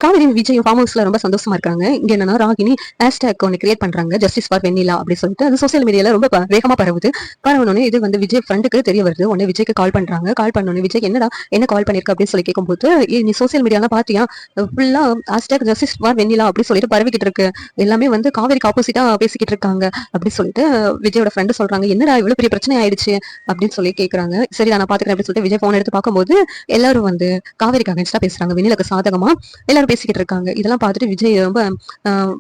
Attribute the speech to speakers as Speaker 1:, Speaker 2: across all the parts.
Speaker 1: Kaveri Vijay form ஹவுஸ்ல ரொம்ப சந்தோஷமா இருக்காங்க. இங்க என்னன்னா ராகினி ஹேஷ்டேக் ஒன்னு கிரியேட் பண்றாங்க, ஜஸ்டிஸ் ஃபார் வெண்ணிலா அப்படி சொல்லிட்டு. அது சோசியல் மீடியால ரொம்ப வேகமா பரவுது. பரவனோடனே இது வந்து விஜய் ஃப்ரெண்டுக்கு தெரிய வருது. உடனே விஜய்க்கு கால் பண்றாங்க. கால் பண்ணோடனே விஜய் என்னடா என்ன கால் பண்ணிருக்க அப்படின்னு சொல்லி கேட்கும்போது, நீ சோசியல் மீடியாலாம் பாத்தியா, ஃபுல்லா ஹேஷ்டேக் ஜஸ்டிஸ் ஃபார் வெண்ணிலா அப்படி சொல்லிட்டு பரவிக்கிட்டு இருக்கு. எல்லாமே வந்து காவேரிக்கு ஆப்போசிட்டா பேசிக்கிட்டு இருக்காங்க அப்படி சொல்லிட்டு விஜயோட ஃப்ரெண்டு சொல்றாங்க. என்னடா இவ்வளவு பெரிய பிரச்சனை ஆயிடுச்சு அப்படின்னு சொல்லி கேக்குறாங்க. சரி நான் பாத்துக்கிறேன் அப்படின்னு சொல்லிட்டு விஜய் போன் எடுத்து பார்க்கும்போது எல்லாரும் வந்து காவேரிக்கு அகேன்ஸ்டா பேசுறாங்க, வெண்ணிலாக்கு சாதகமா எல்லாரும் பேசிக்கிட்டு இருக்காங்க. இதெல்லாம் பார்த்துட்டு விஜய் ரொம்ப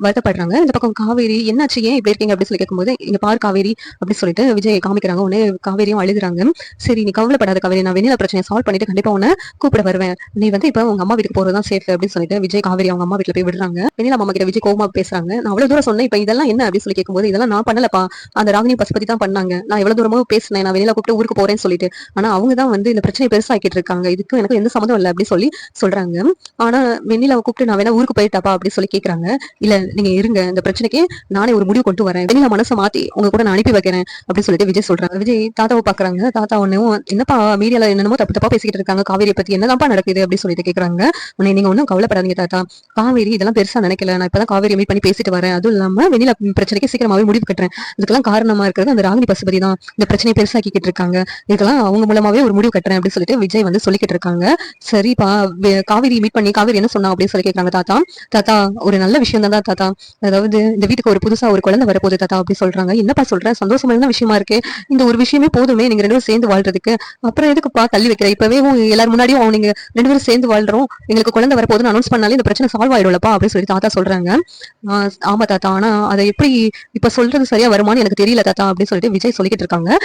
Speaker 1: வருத்தப்படுறாங்க. இந்த பக்கம் காவேரி என்னாச்சு, ஏன் இப்படி இருக்கீங்க அப்படின்னு சொல்லி கேட்கும்போது, இங்க பாரு காவேரி அப்படி சொல்லிட்டு விஜய் காமிக்கிறாங்க. உடனே காவேரியும் அழுகுறாங்க. சரி நீ கவலைப்படாத காவேரி, நான் வெண்ணிலா பிரச்சனையை சால்வ் பண்ணிட்டு கண்டிப்பா உன்னை கூப்பிட வருவேன். நீ வந்து இப்ப உங்க அம்மா வீட்டுக்கு போறதுதான் சேஃப் அப்படின்னு சொல்லிட்டு விஜய் காவேரி அவங்க அம்மா வீட்டுல போய் விடுறாங்க. வெண்ணிலா அம்மா கிட்ட விஜய் கோவமா பேசுறாங்க. நான் அவ்வளவு தூரம் சொன்னேன், இப்ப இதெல்லாம் என்ன அப்படின்னு சொல்லி கேட்கும்போது, இதெல்லாம் நான் பண்ணலப்பா, அந்த ராகினி பசுபதி தான் பண்ணாங்க. நான் எவ்வளவு தூரமோ பேசினேன், நான் வெண்ணிலா கூப்பிட்டு ஊருக்கு போறேன்னு சொல்லிட்டு. ஆனா அவங்க தான் வந்து இந்த பிரச்சனையை பெருசாக்கிட்டு இருக்காங்க, இதுக்கு எனக்கு எந்த சம்மந்தம் இல்லை அப்படி சொல்லி சொல்றாங்க. ஆனா வெண்ணிலாவை கூப்பிட்டு நான் வேணா ஊருக்கு போயிட்டாப்பா அப்படி சொல்லி கேக்குறாங்க. இல்ல நீங்க இருங்க, இந்த பிரச்சனைக்கு நானே ஒரு முடிவு கொண்டு வரேன், வெண்ணிலா மனசை மாத்தி உங்க கூட நான் அனுப்பி வைக்கிறேன் அப்படின்னு சொல்லிட்டு விஜய் சொல்றாங்க. விஜய் தாத்தாவை பாக்குறாங்க. தாத்தா ஒன்னும் என்னப்பா மீடியால என்னென்னமோ தப்பு தப்பா பேசிக்கிட்டு இருக்காங்க காவேரி பத்தி, என்னதான்ப்பா நடக்குது அப்படின்னு சொல்லிட்டு கேக்குறாங்க. உடனே நீங்க ஒன்னும் கவலைப்படாதீங்க தாத்தா, காவேரி இதெல்லாம் பெருசா நினைக்கல, நான் இப்பதான் காவேரி மீட் பண்ணி பேசிட்டு வரேன். அதுவும் இல்லாம வெண்ணிலா பிரச்சனைக்கு சீக்கிரமாவே முடிவு கட்டுறேன். இதுக்கெல்லாம் காரணமா இருக்கிறது அந்த ராகினி பசுபதி தான், இந்த பிரச்சனையை பெருசாக்கிட்டு இருக்காங்க, இதுக்கெல்லாம் அவங்க மூலமாவே ஒரு முடிவு கட்டுறேன் அப்படின்னு சொல்லிட்டு விஜய் வந்து சொல்லிக்கிட்டு இருக்காங்க. சரிப்பா, காவேரி மீட் பண்ணி காவேரி என்ன சொன்னா அப்படின்னு சொல்லி கேட்கறாங்க. தாத்தா தாத்தா ஒரு நல்ல விஷயம் தான் தாத்தா, அதாவது இந்த வீட்டுக்கு ஒரு புதுசா ஒரு குழந்தை வரப்போகுது தாத்தா அப்படி சொல்றாங்க. என்னப்பா சொல்ற, சந்தோஷமான விஷயமா இருக்கு, இந்த ஒரு விஷயமே போதுமே நீங்க ரெண்டு பேரும் சேர்ந்து வாழ்றதுக்கு, அப்புறம் எதுக்குப்பா தள்ளி வைக்கிற, இப்பவே எல்லாரும் முன்னாடியும் நீங்க ரெண்டு பேரும் சேர்ந்து வாழ்றோம், எங்களுக்கு குழந்தை வரப்போகுதுன்னு அனௌன்ஸ் பண்ணாலே இந்த பிரச்சனை சால்வ் ஆயிடும்லப்பா அப்படின்னு சொல்லி தாத்தா சொல்றாங்க. ஆமா தாத்தா, ஆனா அதை எப்படி இப்ப சொல்றது சரியா வருமானு எனக்கு தெரியல தாத்தா அப்படின்னு சொல்லிட்டு விஜய் சொல்லிக்கிட்டு இருக்காங்க.